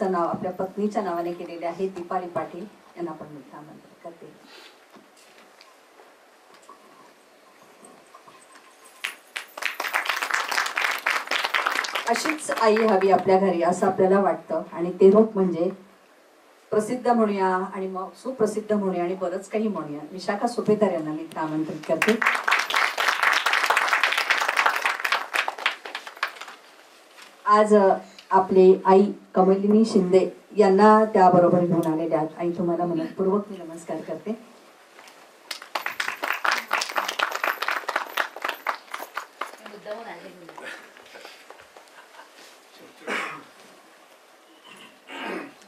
नाव आपल्या पत्नीच्या नावाने केलेले आहे दीपाली पाटील यांना पण मी आमंत्रित करते. अशीच आई हवी आपल्या घरी असं आपल्याला वाटतं आणि ते रूप म्हणजे प्रसिद्ध म्हणूया आणि मग सुप्रसिद्ध म्हणूया आणि बरंच काही म्हणूया. विशाखा सुभेदार यांना मी आमंत्रित करते. आज आपली आई कमलिनी शिंदे यांना त्याबरोबर घेऊन आलेल्या आहेत. आई तुम्हाला मनपूर्वक मी नमस्कार करते.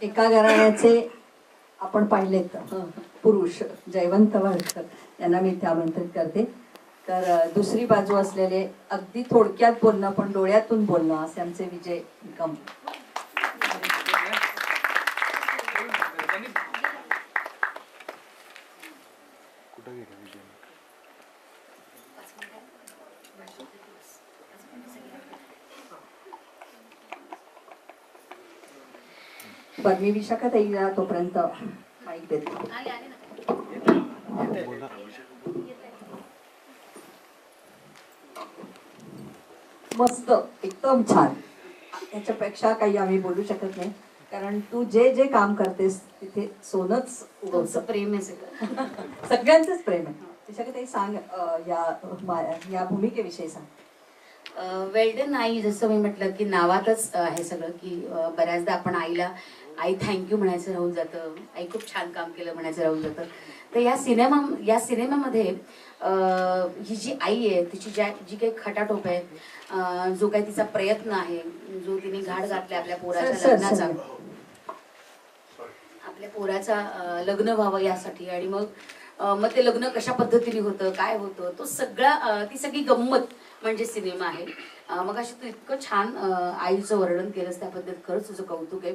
एका घराण्याचे आपण पाहिलेत पुरुष जयवंत वाडकर यांना मी त्या आमंत्रित करते. तर दुसरी बाजू असलेले अगदी थोडक्यात बोलणं पण डोळ्यातून बोलणं असे आमचे विजय निकम. बरं मी विशाखा ताईला तोपर्यंत माईक देते. मस्त एकदम छान. त्याच्यापेक्षा काही आम्ही बोलू शकत नाही कारण तू जे जे काम करतेस तिथे सोनच उगवतं. प्रेम आहे सगळं. सगळ्यांचंच प्रेम आहे. विशाखा ताई सांग या भूमिकेविषयी सांग. वेल्डन आई जसं मी म्हटलं की नावातच आहे सगळं की बऱ्याचदा आपण आईला आई थँक्यू म्हणायचं राहून जातं, आई खूप छान काम केलं म्हणायचं राहून जातं. तर या सिनेमामध्ये ही जी आई आहे तिची जी काही खटाटोप आहे, जो काही तिचा प्रयत्न आहे, जो तिने घाट घातला आपल्या पोराच्या लग्नाचा, आपल्या पोराचा लग्न व्हावं यासाठी आणि मग ते लग्न कशा पद्धतीने होतं, काय होतं, तो सगळा ती सगळी गंमत म्हणजे सिनेमा आहे. मग अशी तू इतकं छान आईचं वर्णन केलंस त्याबद्दल खरंच तुझं कौतुक आहे.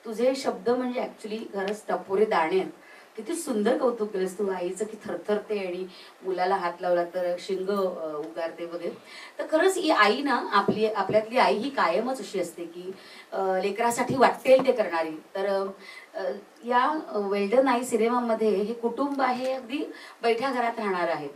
तुझे शब्द म्हणजे ऍक्च्युली खरंच टपोरे दाणे आहेत. किती सुंदर कौतुक केलंस तू आईचं की थरथरते आणि मुलाला हात लावला तर शिंग उगारते वगैरे. तर खरंच ही आई ना आपल्यातली आई ही कायमच अशी असते की लेकरासाठी वाटेल ते करणारी. तर या वेल्डन आई सिनेमामध्ये हे कुटुंब आहे अगदी बैठ्या घरात राहणार आहे.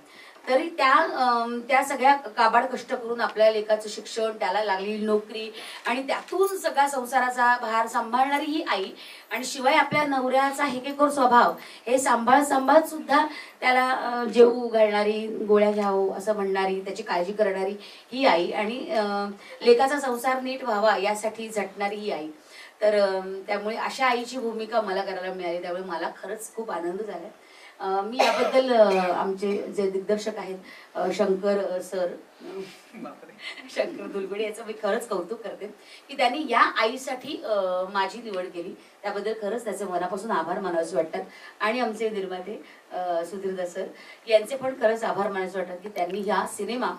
तरी त्या सगळ्या काबाड कष्ट करून आपल्या लेकाचं शिक्षण, त्याला लागलेली नोकरी आणि त्यातून सगळा संसाराचा भार सांभाळणारी ही आई आणि शिवाय आपल्या नवऱ्याचा हेकेखोर स्वभाव हे सांभाळ सुद्धा त्याला जेवू घालणारी, गोळ्या घ्यावं असं म्हणणारी, त्याची काळजी करणारी ही आई आणि लेकाचा संसार नीट व्हावा यासाठी झटणारी ही आई. तर त्यामुळे अशा आईची भूमिका मला करायला मिळाली, त्यामुळे मला खरंच खूप आनंद झाला. मी याबद्दल आमचे जे दिग्दर्शक आहेत शंकर सर, शंकर दुलगुडे याचं मी खरंच कौतुक करते की त्यांनी या आईसाठी माझी निवड केली. त्याबद्दल खरंच त्याचे मनापासून आभार मानावेसे वाटतात. आणि आमचे निर्माते सुधीर सर यांचे पण खरंच आभार मानावेसे वाटतात की त्यांनी हा सिनेमा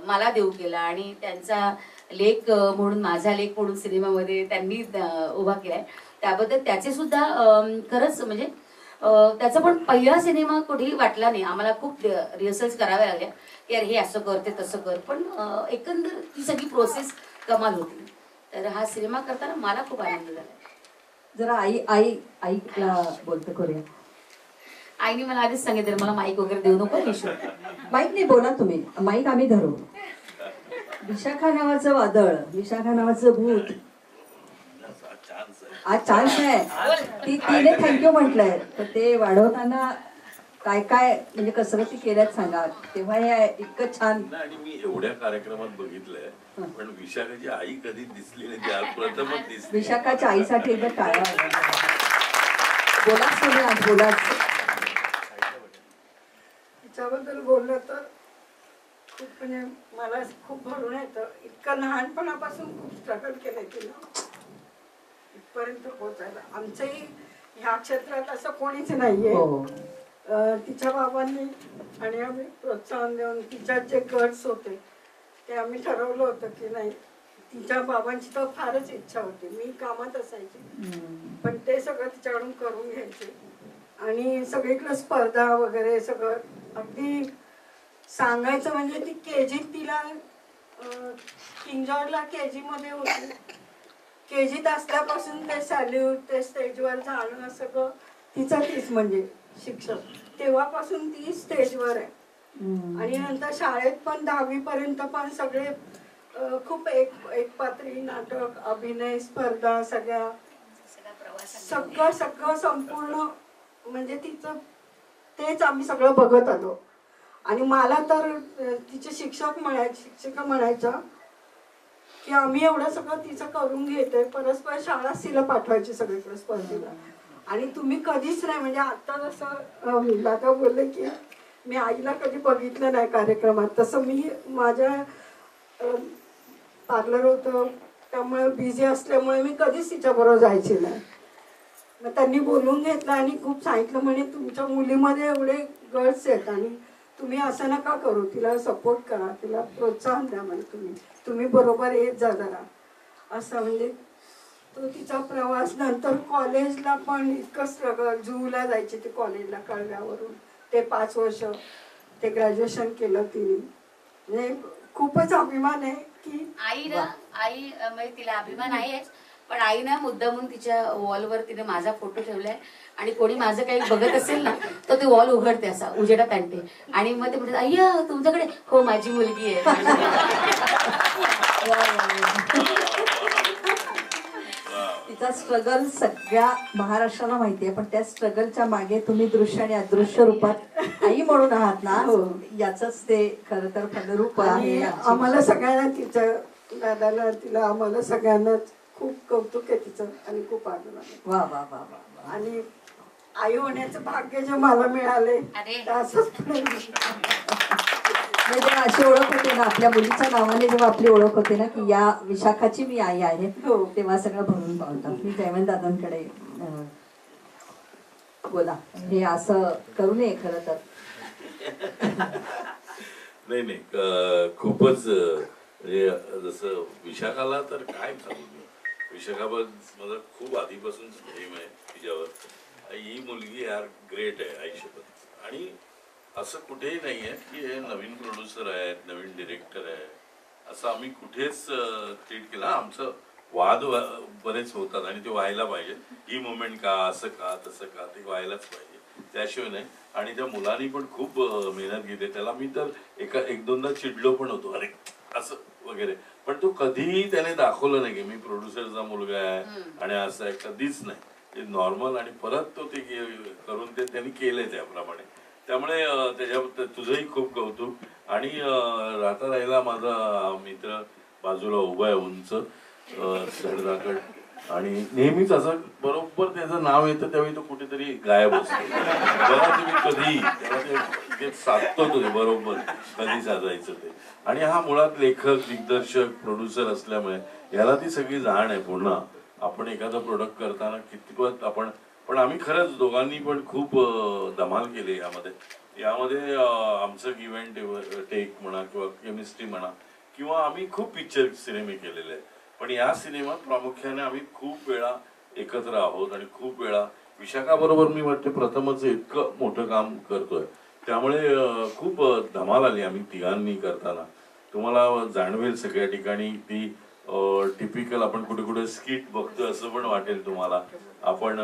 मला देऊ केला आणि त्यांचा लेख म्हणून, माझा लेख म्हणून सिनेमामध्ये त्यांनी उभा केलाय. त्याबद्दल त्याचे सुद्धा खरंच म्हणजे त्याचा पण पहिला सिनेमा कुठेही वाटला नाही. आम्हाला खूप रिहर्सल्स कराव्या लागल्या की अरे हे असं कर, ते तसं कर, पण एकंदर ती सगळी प्रोसेस कमाल होती. तर हा सिनेमा करताना मला खूप आनंद झाला. जरा आईला बोलतो करूया. आईने मला आधीच सांगितलं मला माईक वगैरे देऊ नको. माईक नाही, बोला तुम्ही, माईक आम्ही धरू. विशाखा नावाचं वादळ, विशाखा नावाचं भूत आज चान्स आहे. तिने थँक्यू म्हटलंय. तर ते वाढवताना काय काय म्हणजे कसरती केल्यात सांगा. तेव्हा हे इतकं छान. आणि मी एवढ्या कार्यक्रमात बघितलंय पण विशाखाची आई कधी दिसली नाही. त्या प्रथमच दिसली. विशाखाच्या आईसाठी एकदा टाळा. बोलाच तुम्ही आज, बोलाच. तिच्याबद्दल बोललं तर खूप म्हणजे मला खूप भरून येतं. इतकं लहानपणापासून खूप स्ट्रगल केलंय तिला इथपर्यंत पोहोचायला. आमचंही ह्या क्षेत्रात असं कोणीच नाहीये. तिच्या बाबांनी आणि आम्ही प्रोत्साहन देऊन तिच्यात जे गट्स होते ते आम्ही ठरवलं होतं की नाही. तिच्या बाबांची तर फारच इच्छा होती. मी कामात असायची पण ते सगळं तिच्याकडून करून घ्यायचे आणि सगळीकडे स्पर्धा वगैरे सगळं अगदी सांगायचं म्हणजे ती केजीत तिला किंग जॉर्जला केजी मध्ये होती KG असल्यापासून ते सॅल्यूट ते स्टेजवर जाणं सगळं तीच म्हणजे शिक्षक तेव्हापासून ती स्टेजवर आहे. आणि नंतर शाळेत पण 10वी पर्यंत पण सगळे खूप एक पात्री नाटक अभिनय स्पर्धा सगळं संपूर्ण म्हणजे तिचं तेच आम्ही सगळं बघत आलो. आणि मला तर तिचे शिक्षिका म्हणायच्या की आम्ही एवढं सगळं तिचं करून घेतोय, परस्पर शाळाच तिला पाठवायची सगळीकडे स्पर्धेला. आणि तुम्ही कधीच नाही म्हणजे आता जसं दादा बोलले की मी आईला कधी बघितलं नाही कार्यक्रमात, तसं मी माझ्या पार्लर होतं त्यामुळे बिझी असल्यामुळे मी कधीच तिच्याबरोबर जायची नाही. मग त्यांनी बोलवून घेतलं आणि खूप सांगितलं म्हणे तुमच्या मुलीमध्ये एवढे गट्स आहेत आणि तुम्ही असं नका करू, तिला सपोर्ट करा, तिला प्रोत्साहन द्या म्हणे तुम्ही बरोबर येत जा जरा असं. म्हणजे तो तिचा प्रवास नंतर कॉलेजला पण इतकं स्ट्रगल, जूला जायची ती कॉलेजला कळव्यावरून, ते 5 वर्ष ते ग्रॅज्युएशन केलं तिने. म्हणजे खूपच अभिमान आहे की आई म्हणजे तिला अभिमान आहेच, पण आई ना मुद्दामून तिच्या वॉलवर तिने माझा फोटो ठेवलाय आणि कोणी माझं काही बघत असेल ना तर ते वॉल उघडते असा उजेडात आणते आणि मग ते म्हणतात अय्या तुमच्याकडे, हो माझी मुलगी आहे. तिचा स्ट्रगल सगळ्या महाराष्ट्राला माहितीये, पण त्या स्ट्रगलच्या मागे तुम्ही दृश्य आणि अदृश्य रूपात आई म्हणून आहात ना, याच ते खरं तर फलरूप आहे. आम्हाला सगळ्यांना तिच्या दादाला तिला आम्हाला सगळ्यांना खूप कौतुक आहे तिचं आणि खूप आनंद आहे. वा वा वा वा. आणि आई होण्याचं भाग्य जे मला मिळाले असंच म्हणजे अशी ओळख होते ना आपल्या मुलीच्या नावाने, जेव्हा आपली ओळख होते ना की या विशाखाची मी आई आहे, तेव्हा सगळं भरून पावतात. मी जयवंत दादांकडे बोला, हे असं करू नये खरं तर. नाही खूपच म्हणजे जसं विशाखाला तर काय सांगू मी, विशाखाबद्दल मला खूप आधीपासून प्रेम आहे तिच्यावर. ही मुलगी यार ग्रेट आहे आयुष्यात. आणि असं कुठेही नाही आहे की हे नवीन प्रोड्युसर आहेत, नवीन डिरेक्टर आहे असं आम्ही कुठेच ट्रीट केलं. आमचं वाद बरेच होतात आणि ते व्हायला पाहिजे. ही मुवमेंट का, असं का तसं का, ते व्हायलाच पाहिजे, त्याशिवाय नाही. आणि त्या मुलांनी पण खूप मेहनत घेतली. त्याला मी तर एक दोनदा चिडलो पण होतो, अरे असं वगैरे, पण तो कधीही त्याने दाखवलं नाही की मी प्रोड्युसरचा मुलगा आहे आणि असं आहे, कधीच नाही. ते नॉर्मल. आणि परत तो ते करून ते त्यांनी केलंय त्याप्रमाणे. त्यामुळे त्याच्याबद्दल तुझंही खूप कौतुक. आणि राहता राहिला माझा मित्र बाजूला उभा आहे उंच धडधाकट, आणि नेहमीच असं बरोबर त्याचं नाव येतं त्यावेळी तो कुठेतरी गायब असतो. बघा तुम्ही कधी त्याला ते साधतो तो बरोबर कधी साधायचं ते. आणि हा मुळात लेखक, दिग्दर्शक, प्रोड्युसर असल्यामुळे याला ती सगळी जाण आहे. पुन्हा आपण एखादं प्रोडक्ट करताना कितपत आपण, पण आम्ही खरंच दोघांनी पण खूप धमाल केली यामध्ये आमचं गिव्ह अँड टेक म्हणा किंवा केमिस्ट्री म्हणा, किंवा आम्ही खूप पिक्चर सिनेमे केलेले आहेत. पण या सिनेमात प्रामुख्याने आम्ही खूप वेळा एकत्र आहोत आणि खूप वेळा विशाखाबरोबर मी वाटते प्रथमच इतकं मोठं काम करतोय. त्यामुळे खूप धमाल आली आम्ही तिघांनी करताना. तुम्हाला जाणवेल सगळ्या ठिकाणी ती टिपिकल आपण कुठे कुठे स्किट बघतोय असं पण वाटेल तुम्हाला. आपण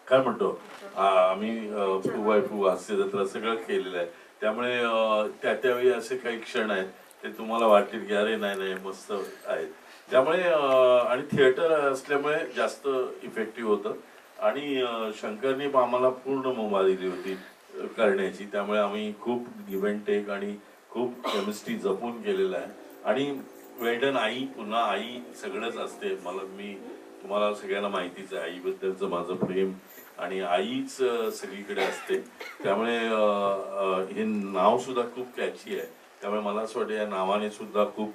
काय म्हणतो आम्ही फू बाय फू हास्य जत्रा सगळं केलेलं आहे. त्यामुळे त्यावेळी असे काही क्षण आहेत ते तुम्हाला वाटेल की अरे नाही मस्त आहेत. त्यामुळे आणि थिएटर असल्यामुळे जास्त इफेक्टिव्ह होतं. आणि शंकरनी आम्हाला पूर्ण मुभा दिली होती करण्याची. त्यामुळे आम्ही खूप गिव्ह अँड टेक आणि खूप केमिस्ट्री जपून केलेलं आहे. आणि वेल्डन आई, पुन्हा आई सगळंच असते. मी तुम्हाला सगळ्यांना माहितीच आहे आईबद्दलचं माझं प्रेम, आणि आईच सगळीकडे असते. त्यामुळे हे नाव सुद्धा खूप कॅची आहे. त्यामुळे मला असं वाटतं या नावाने सुद्धा खूप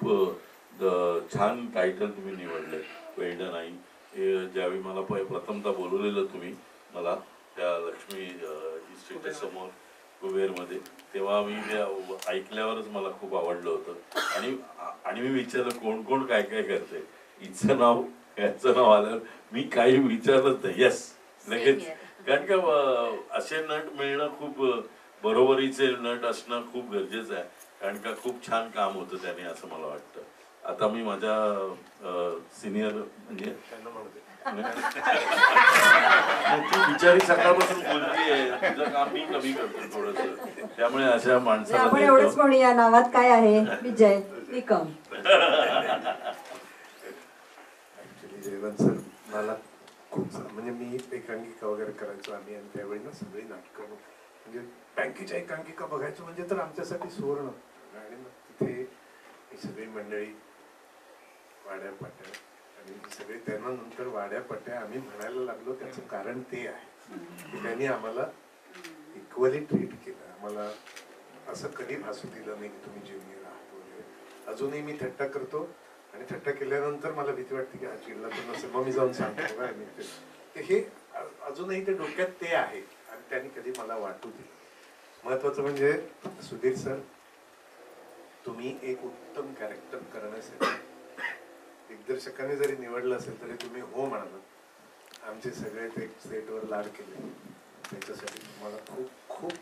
छान टायटल तुम्ही निवडले, वेल्डन आई. हे ज्यावेळी मला प्रथमतः बोलवलेलं तुम्ही मला त्या लक्ष्मी इन्स्टिट्यूटच्या समोर कुबेरमध्ये, तेव्हा मी ऐकल्यावरच मला खूप आवडलं होतं. आणि मी विचारलं कोण कोण काय काय करते, हिचं नाव याचं नाव आलं, मी काही विचारलंच नाही, यस लगेच. कारण का असे नट मिळणं खूप, बरोबरीचे नट असणं खूप गरजेचं आहे. कारण का खूप छान काम होतं त्याने असं मला वाटतं. आता मी माझ्या सिनियर म्हणजे त्यांना म्हणते ती बिचारी सकाळपासून बोलतीये, तिचं काम मी कमी करतो थोडस, त्यामुळे अशा माणसाला आपण एवढंच म्हणूया, नावात काय आहे? विजय निकम. ऍक्च्युली जयवंत सर मला खूप म्हणजे मी एकांकिका वगैरे करायचो आम्ही, आणि त्यावेळी ना सगळी नाटकं म्हणजे बँकेच्या एकांकिका बघायचो म्हणजे तर आमच्यासाठी सुवर्ण. आणि मग तिथे ही सगळी मंडळी वाड्या पाट्या आणि सगळे त्यांना नंतर वाड्या पट्ट्या आम्ही म्हणायला लागलो. त्याचं कारण ते आहे की त्यांनी आम्हाला इक्वली ट्रीट केलं. आम्हाला असं कधी भासू दिलं नाही की तुम्ही ज्युनियर आहात वगैरे. अजूनही मी थट्टा करतो आणि थट्टा केल्यानंतर मला भीती वाटते की हा चिडला तर नसेल, मग मी जाऊन सांगतो काय मी ते हे अजूनही ते डोक्यात ते आहे आणि त्यांनी कधी मला वाटू दिलं. महत्वाचं म्हणजे सुधीर सर, तुम्ही एक उत्तम कॅरेक्टर करण्यासाठी दिग्दर्शकाने जरी निवडलं असेल तरी तुम्ही हो म्हणाल. आमचे सगळे ते सेटवर लाड केले त्याच्यासाठी तुम्हाला खूप खूप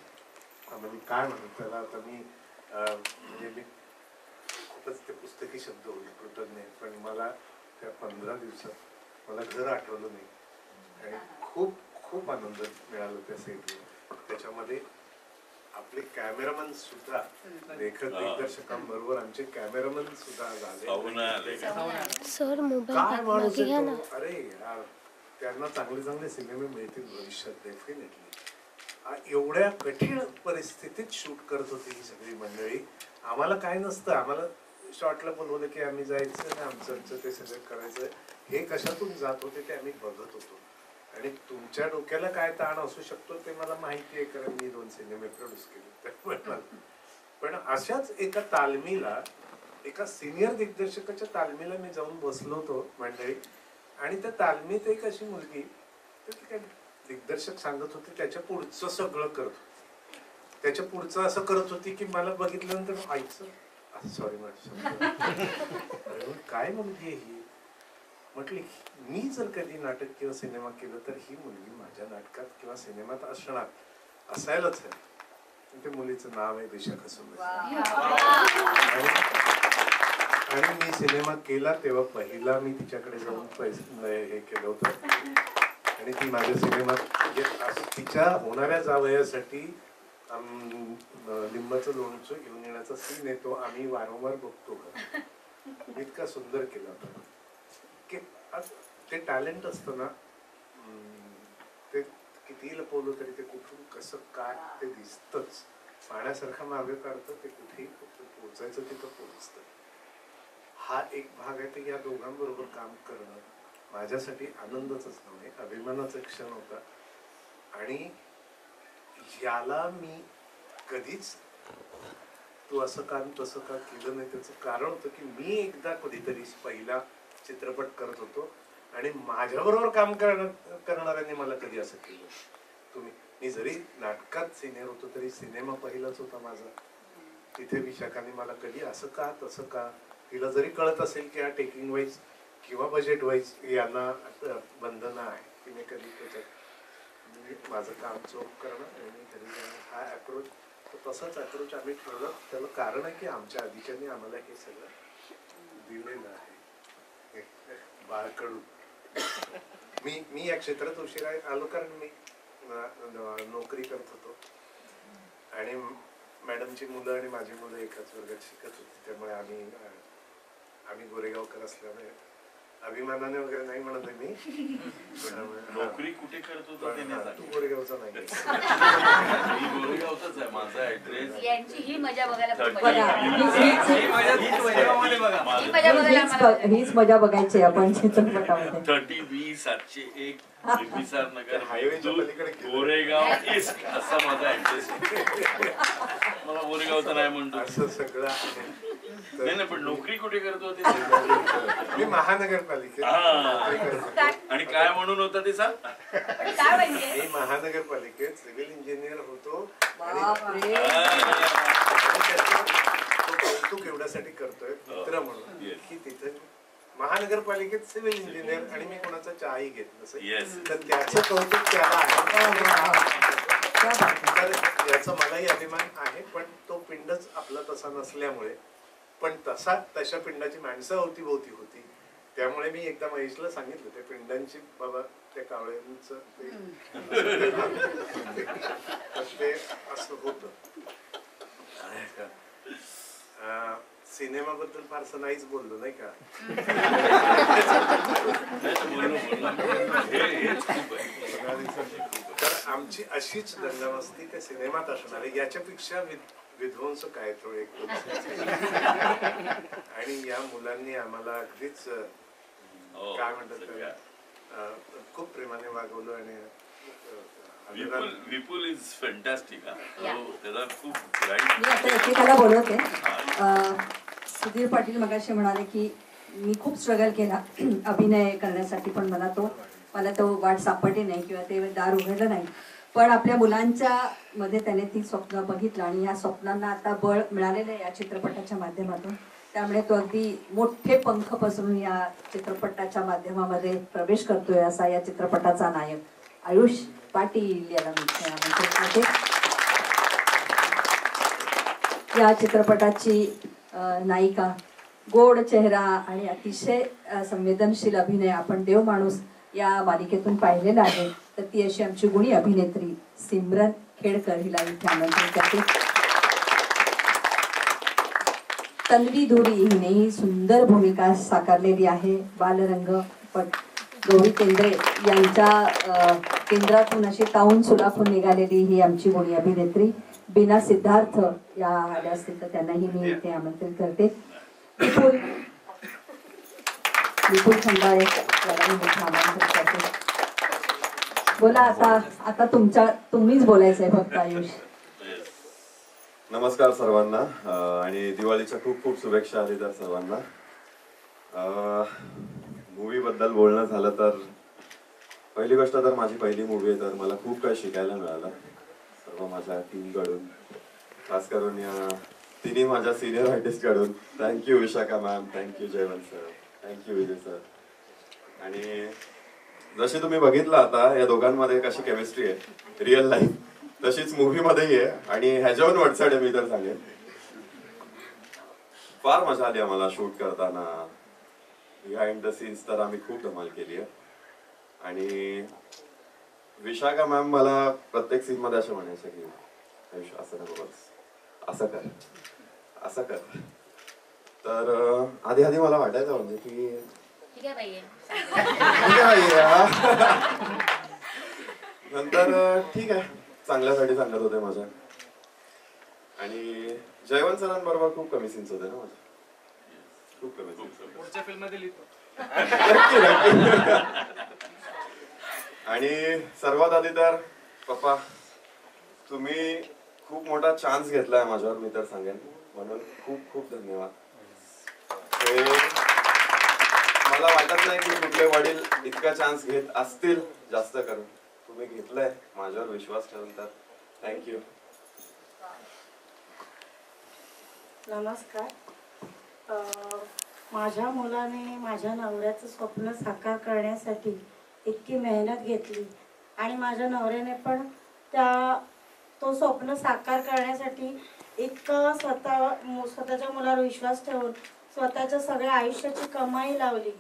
म्हणजे काय म्हणतो त्याला आता मी म्हणजे मी खूपच ते पुस्तकी शब्द होईल कृतज्ञ, पण मला त्या 15 दिवसात मला घर आठवलं नाही आणि खूप खूप आनंद मिळाला त्या सेटवर. त्याच्यामध्ये आपले कॅमेरामन सुद्धा लेखक दिग्दर्शकांबरोबर आमचे कॅमेरामन सुद्धा झाले. काय माणूस आहे तो. अरे यार, त्यांना चांगले चांगले सिनेमे मिळतील भविष्यात डेफिनेटली. एवढ्या कठीण परिस्थितीत शूट करत होती ही सगळी मंडळी. आम्हाला काय नसतं, आम्हाला शॉर्टला बोलवलं की आम्ही जायचं आणि आमचं ते सगळं करायचं. हे कशातून जात होते ते आम्ही बघत होतो. आणि तुमच्या डोक्याला काय ताण असू शकतो ते मला माहिती आहे, कारण मी 2 सिनेमे प्रोड्यूस केले. पण अशाच एका तालमीला, एका सिनियर दिग्दर्शकाच्या तालमीला मी जाऊन बसलो होतो मंडळी, आणि त्या तालमीत एक अशी मुलगी, तर ती काय दिग्दर्शक सांगत होते त्याच्या पुढचं सगळं करत होती, त्याच्या पुढचं असं करत होती की मला बघितल्यानंतर आईचं सॉरी काय मुलगी आहे ही. म्हटली मी जर कधी नाटक किंवा सिनेमा केलं तर ही मुलगी माझ्या नाटकात किंवा सिनेमात असायलाच आहे. त्या मुलीचं नाव आहे दिशा कसोबे. आणि मी सिनेमा केला तेव्हा पहिला मी तिच्याकडे जाऊन पैसे हे केलं होतं, आणि ती माझ्या सिनेमात तिच्या होणाऱ्या जावयासाठी लिंबाचं लोणचं घेऊन येण्याचा सीन येतो, आम्ही वारंवार बघतो. इतका सुंदर केला होता. ते टॅलेंट असतं ना, ते कितीही लपवलं तरी ते कुठून कसं काय ते दिसतच. पाण्यासारखा मार्ग काढतं, ते कुठेही पोहोचायचं तिथं पोहोचतं. हा एक भाग आहे. ते या दोघांबरोबर काम करणं माझ्यासाठी आनंदाचाच नव्हे, अभिमानाचा क्षण होता. आणि याला मी कधीच तू असं का तसं का केलं नाही त्याचं कारण होतं की मी एकदा कधीतरी पहिला चित्रपट करत होतो आणि माझ्याबरोबर काम करणाऱ्यांनी मला कधी असं केलं. मी जरी नाटकात सिनियर होतो तरी सिनेमा पहिलाच होता माझा. तिथे विशाखाने मला कधी असं का तसं का, तिला जरी कळत असेल की हा टेकिंग वाईज किंवा बजेट वाईज यांना बंधनं आहे, तिने कधी त्याच्यात माझं काम चोख करणं आणि घरी जाणं हा अप्रोच, तसाच अप्रोच आम्ही ठेवलं. त्याला कारण आहे की आमच्या आधीच्यांनी आम्हाला हे सगळं दिलेलं आहे. बाळकडून मी या क्षेत्रात उशिरा आलो कारण मी नोकरी करत होतो आणि मॅडमची मुलं आणि माझी मुलं एकाच वर्गात शिकत होती. त्यामुळे आम्ही गोरेगावकर असल्यामुळे अभिमानाने वगैरे नाही म्हणत आहे मी. नोकरी कुठे करत होता तू गोरेगावचा नाही. गोरेगावचाच आहे माझा ऍड्रेस. यांची ही मजा बघायला हीच मजा बघायची आपण चित्रपटामध्ये. 30B701 बिंबिसार नगर, हायवेच्या पलीकडे गोरेगाव ईस्ट असा माझा ऍड्रेस. मला गोरेगावचा नाही म्हणतो असं सगळं आहे. नाही, पण नोकरी कुठे करत होते? मी महानगरपालिकेत. आणि काय म्हणून होता ते सांग. मी महानगरपालिकेत सिव्हिल इंजिनियर होतो. कौतुक एवढ्यासाठी करतोय मित्र म्हणून की तिथे महानगरपालिकेत सिव्हिल इंजिनियर आणि मी कोणाचा चहाही घेत नसेल तर त्याचं कौतुक त्याला आहे. तर याचा मलाही अभिमान आहे. पण तो पिंडच आपला तसा नसल्यामुळे पण तशा पिंडाची माणसं अवतीभोवती होती. त्यामुळे मी एकदा महेशला सांगितलं त्या पिंडांची बाबा त्या कावळ्यांचं ते असं होतं. सिनेमाबद्दल फारसं नाहीच बोललो नाही का. तर आमची अशीच दंगामस्ती त्या सिनेमात असणार आहे. याच्यापेक्षा विध्वंस काय तो एक. आणि या मुलांनी आम्हाला अगदीच काय म्हणतात खूप प्रेमाने वागवलं. आणि विपुल इज फॅन्टॅस्टिक. त्याला खूप मी आता एकेकाला बोलवते. सुधीर पाटील मगाशी म्हणाले की मी खूप स्ट्रगल केला अभिनय करण्यासाठी, पण मला तो वाट सापडली नाही किंवा ते दार उघडलं नाही. पण आपल्या मुलांच्या मध्ये त्याने ती स्वप्न बघितलं आणि या स्वप्नांना आता बळ मिळालेलं आहे या चित्रपटाच्या माध्यमातून. त्यामुळे तो अगदी मोठे पंख पसरून या चित्रपटाच्या माध्यमामध्ये प्रवेश करतोय असा या चित्रपटाचा नायक आयुष पाटील याला मी या चित्रपटाची नायिका, गोड चेहरा आणि अतिशय संवेदनशील अभिनय आपण देव माणूस या मालिकेतून पाहिलेला आहे. तर ती अशी आमची गुणी अभिनेत्री सिमरन खेडकर हिला इथे आमंत्रित करते. तन्वी धुरी हिनेही सुंदर भूमिका साकारलेली आहे. बालरंगपट गौरी केंद्रे यांच्या केंद्रातून अशी ताऊन सुलाखून निघालेली ही आमची गुणी अभिनेत्री बीना सिद्धार्थ या आल्या असतील तर त्यांनाही मी इथे आमंत्रित करते. विपुल खंडाळे याला मी इथे आमंत्रित करते. बोला आता तुम्हीच बोलायचंय फक्त आयुष. नमस्कार सर्वांना आणि दिवाळीच्या खूप खूप शुभेच्छा आली तर सर्वांना. मूवी बद्दल बोलणं झालं तर पहिली गोष्ट तर माझी पहिली मूवी आहे, तर मला खूप काही शिकायला मिळालं सर्व माझ्या टीमकडून, खास करून या तिन्ही माझ्या सिनियर आर्टिस्टकडून. Thank you Vishakha ma'am, thank you Jaywant sir, thank you Vijay sir. आणि जशी तुम्ही बघितलं आता या दोघांमध्ये कशी केमिस्ट्री आहे रिअल लाईफ, तशीच मूवी मध्येही आहे. आणि ह्याच्यावर वटसाड आहे मी तर सांगेन. फार मजा आली आम्हाला शूट करताना. बिहाइंड द सीन्स तर आम्ही खूप धमाल केली आहे. आणि विशाखा मॅम मला प्रत्येक सीन मध्ये असं म्हणायचं की आयुष असं नको बस, असं कर, असं कर. तर आधी आधी मला वाटायचं म्हणजे की ठीक आहे बाई नंतर ठीक आहे चांगल्यासाठी सांगत होते माझ्या. आणि जयवंत सरांबरोबर खूप कमी सीन्स होते ना माझे, खूप कमी सीन्स. पुढच्या फिल्म मध्ये लिहितो. आणि सर्वात आधी तर पप्पा तुम्ही खूप मोठा चान्स घेतलाय माझ्यावर मी तर सांगेन, म्हणून खूप खूप धन्यवाद. मला वाटत नाही की कुठले वडील इतका चान्स घेत असतील जास्त करून. तुम्ही घेतलाय माझ्यावर विश्वास ठेवून, तर थँक्यू. नमस्कार. माझ्या मुलाने माझ्या नवऱ्याचं स्वप्न साकार करण्यासाठी इतकी मेहनत घेतली आणि माझ्या नवऱ्याने पण तो स्वप्न साकार करण्यासाठी इतकं स्वतःच्या मुलावर विश्वास ठेवून स्वतःच्या सगळ्या आयुष्याची कमाई लावली.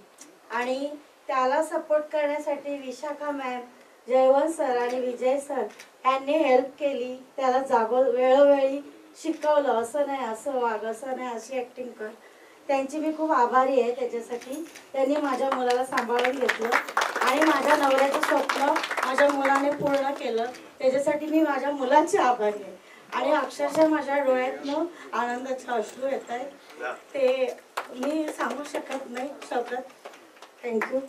आणि त्याला सपोर्ट करण्यासाठी विशाखा मॅम, जयवंत सर आणि विजय सर यांनी हेल्प केली. त्याला वेळोवेळी शिकवलं, असं नाही असं वाग, असं नाही अशी ॲक्टिंग कर. त्यांची मी खूप आभारी आहे त्याच्यासाठी. त्यांनी माझ्या मुलाला सांभाळून घेतलं आणि माझ्या नवऱ्याचं स्वप्न माझ्या मुलाने पूर्ण केलं. त्याच्यासाठी मी माझ्या मुलाची आभारी आहे. आणि अक्षरशः माझ्या डोळ्यातनं आनंदाचे अश्रू येत आहेत, ते मी सांगू शकत नाही शब्दात. थँक्यू.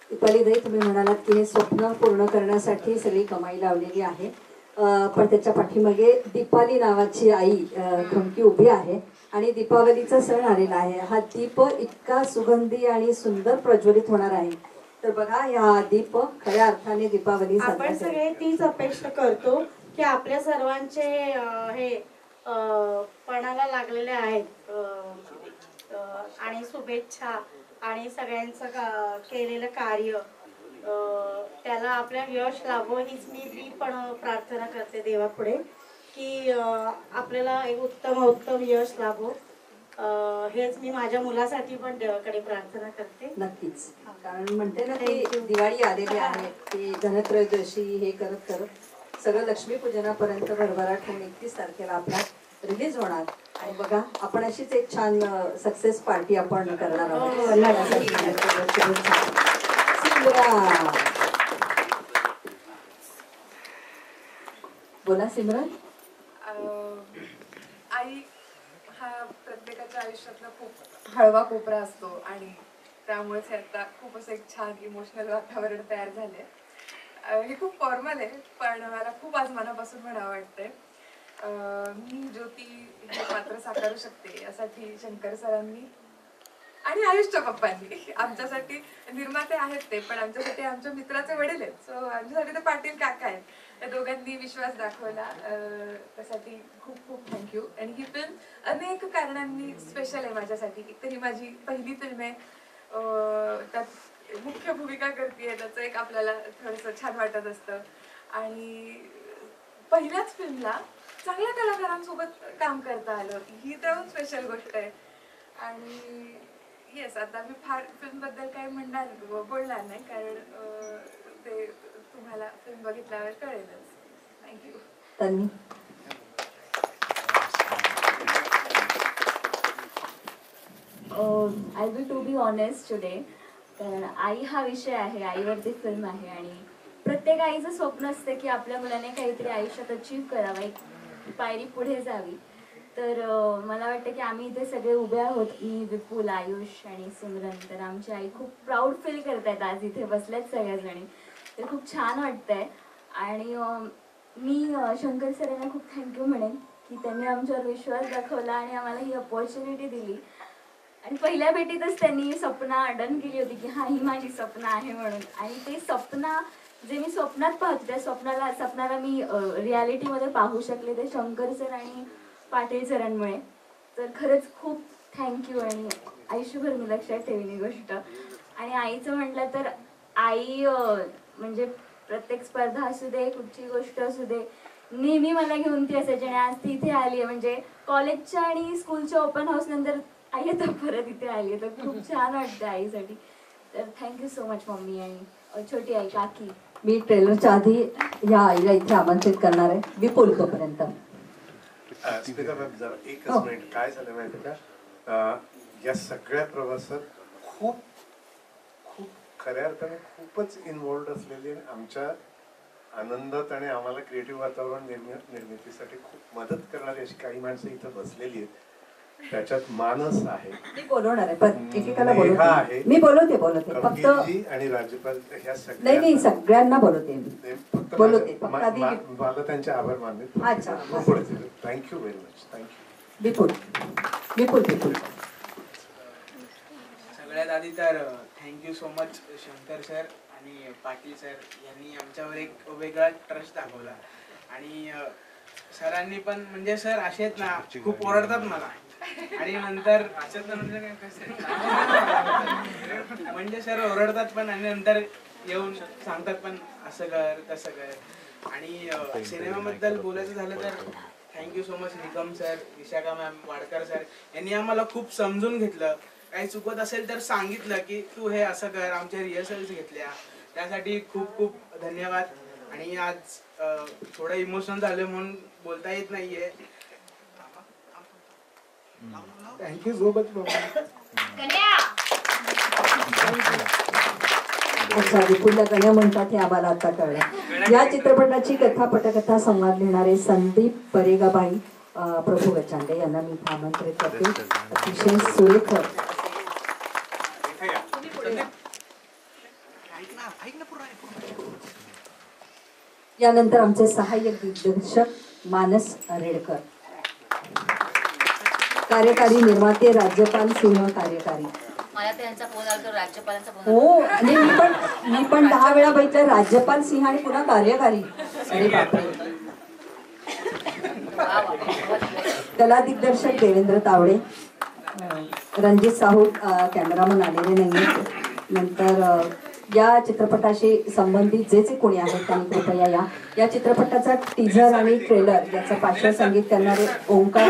दीपालीताई, तुम्ही म्हणालात की हे स्वप्न पूर्ण करण्यासाठी सगळी कमाई लावलेली आहे, पण त्याच्या पाठीमागे दीपाली नावाची आई खमकी उभी आहे. आणि दीपावलीचा सण आलेला आहे. हा दीप इतका सुगंधी आणि सुंदर प्रज्वलित होणार आहे. तर बघा, हा दीप खऱ्या अर्थाने दीपावली आपण सगळे तीच अपेक्षा करतो की आपल्या सर्वांचे हे पणाला लागलेले आहेत आणि शुभेच्छा आणि सगळ्यांचं केलेलं कार्य त्याला आपल्या यश लाभो हीच मी पण प्रार्थना करते देवापुढे की आपल्याला एक उत्तम यश लाभो. हेच मी माझ्या मुलासाठी पण देवाकडे प्रार्थना करते. नक्कीच, कारण म्हणते ना की दिवाळी आलेली आहे, की धनत्रयोदशी हे करत करत सगळं लक्ष्मीपूजनापर्यंत भरभराट होऊन 31 तारखेला आपला रिलीज होणार. आणि बघा, आपण अशीच एक छान सक्सेस पार्टी आपण करणार आहोत. सिमरन, बोला सिमरन. आई हा प्रत्येकाच्या आयुष्यातला खूप हळवा कोपरा असतो आणि त्यामुळेच आता खूप असं एक छान इमोशनल वातावरण तयार झालंय. हे खूप फॉर्मल आहे, पण मला खूप आज मनापासून म्हणावं वाटतंय. मी ज्योती हे पात्र साकारू शकते यासाठी शंकर सरांनी आणि आयुषच्या पप्पांनी, आमच्यासाठी निर्माते आहेत ते, पण आमच्यासाठी आमच्या मित्राचे वडील आहेत, सो आमच्यासाठी ते पाटील काका आहेत. त्या दोघांनी विश्वास दाखवला, त्यासाठी खूप खूप थँक्यू. आणि ही फिल्म अनेक कारणांनी स्पेशल आहे माझ्यासाठी. एक तर ही माझी पहिली फिल्म आहे, त्यात मुख्य भूमिका करते, त्याचं एक आपल्याला थोडंसं छान वाटत असतं. आणि पहिल्याच फिल्मला चांगल्या कलाकारांसोबत काम करता आलं, ही त्याहून स्पेशल गोष्ट आहे. आणि येस, आता मी फार फिल्मबद्दल काही बोलणार नाही, कारण ते तुम्हाला फिल्म बघितल्यावर कळेलच. Thank you. Tanvi. I will to be honest today, कारण आई हा विषय आहे, आईवरती फिल्म आहे. आणि प्रत्येक आईचं स्वप्न असते की आपल्या मुलाने काहीतरी आयुष्यात अचीव करावं, एक पायरी पुढे जावी. तर मला वाटतं की आम्ही इथे सगळे उभे आहोत, मी, विपुल, आयुष आणि सिमरन. तर आमची आई खूप प्राऊड फील करतायत आज इथे बसल्यात सगळ्याजणी, तर खूप छान वाटतंय. आणि मी शंकर सरांना खूप थँक्यू म्हणेन की त्यांनी आमच्यावर विश्वास दाखवला आणि आम्हाला ही अपॉर्च्युनिटी दिली. आणि पहिल्या भेटीतच त्यांनी सपना डन केली होती की हां, ही माझी सपना आहे म्हणून. आणि ते सपना जे मी स्वप्नात पाहते, त्या सपनाला मी रियालिटीमध्ये पाहू शकले, ते शंकर सर आणि पाटील सरांमुळे. तर खरंच खूप थँक्यू. आणि आयुष्यभर मी लक्षात ठेवीन ही गोष्ट. आणि आईचं म्हटलं तर आई म्हणजे प्रत्येक स्पर्धा असू दे, कुठची गोष्ट असू दे, नेहमी मला घेऊन ती असायची. आणि आज ती इथे आली आहे, म्हणजे कॉलेजच्या आणि स्कूलच्या ओपन हाऊस नंतर आई आता परत इथे आली आहे, तर खूप छान वाटतं आईसाठी. तर थँक्यू सो मच मम्मी आणि छोटी आई काकी. मी ट्रेलरच्या आधी या आईला इथे आमंत्रित करणार आहे. विपुल तोपर्यंत. स्पीकर मॅम, जरा एकच हो. मिनिट. काय झालं माहिती का, या सगळ्या प्रवासात खूप खूप खऱ्या अर्थाने खूपच इन्व्हॉल्ड असलेली आमच्या आनंदात आणि आम्हाला क्रिएटिव्ह वातावरण निर्मितीसाठी खूप मदत करणारी अशी काही माणसं इथं बसलेली आहेत. त्याच्यात मानस आहे, मी बोलवणार आहे, पण एकेकाला नेहा बोलवते आहे, मी. बोलवते फक्त कपिलजी आणि राज्यपाल, ह्या नाही सगळ्यांना बोलवते मी. फक्त बोलवते, फक्त आधी मला त्यांचे आभार मानले. अच्छा. Thank you very much. थँक्यू. विपुल. विपुल विपुल सगळ्यात आधी तर thank you so much Shankar sir आणि पाटील सर यांनी आमच्यावर एक वेगळा ट्रस्ट दाखवला. आणि सरांनी पण, म्हणजे सर असे आहेत ना, खूप ओरडतात मला. आणि नंतर म्हणजे सर ओरडतात पण, आणि नंतर येऊन सांगतात पण असं कर तसं कर. आणि सिनेमाबद्दल बोलायचं झालं तर thank you so much Nikam sir, Vishakha ma'am, Wadkar sir यांनी आम्हाला खूप समजून घेतलं. काही चुकत असेल तर सांगितलं की तू हे असं कर, आमच्या रिहर्सल्स घेतल्या, त्यासाठी खूप खूप धन्यवाद. आणि आज थोडं इमोशनल झालं म्हणून बोलता येत नाहीये. Thank you so much. अच्छा, विपुलला गण्या म्हणतात हे आम्हाला आता कळलं. या चित्रपटाची कथा पटकथा संवाद लिहिणारे संदीप परेगाबाई प्रभू गचांडे यांना मी आमंत्रित करते. अतिशय सुरेख. यानंतर आमचे सहाय्यक दिग्दर्शक मानस रेडकर, कार्यकारी निर्माते राज्यपाल सिंह, कार्यकारी. मला त्यांचा फोन आला तर राज्यपालांचा फोन. हो, आणि मी पण 10 वेळा बघितलं राज्यपाल सिंह आणि पुन्हा कार्यकारी. अरे बापरे. कला दिग्दर्शक देवेंद्र तावडे, रणजित साहू कॅमेरामन आलेले नाही. नंतर या चित्रपटाशी संबंधित जे कोणी आहेत त्यांनी कृपया या चित्रपटाचा टीझर आणि ट्रेलर याचं पार्श्वसंगीत करणारे ओंकार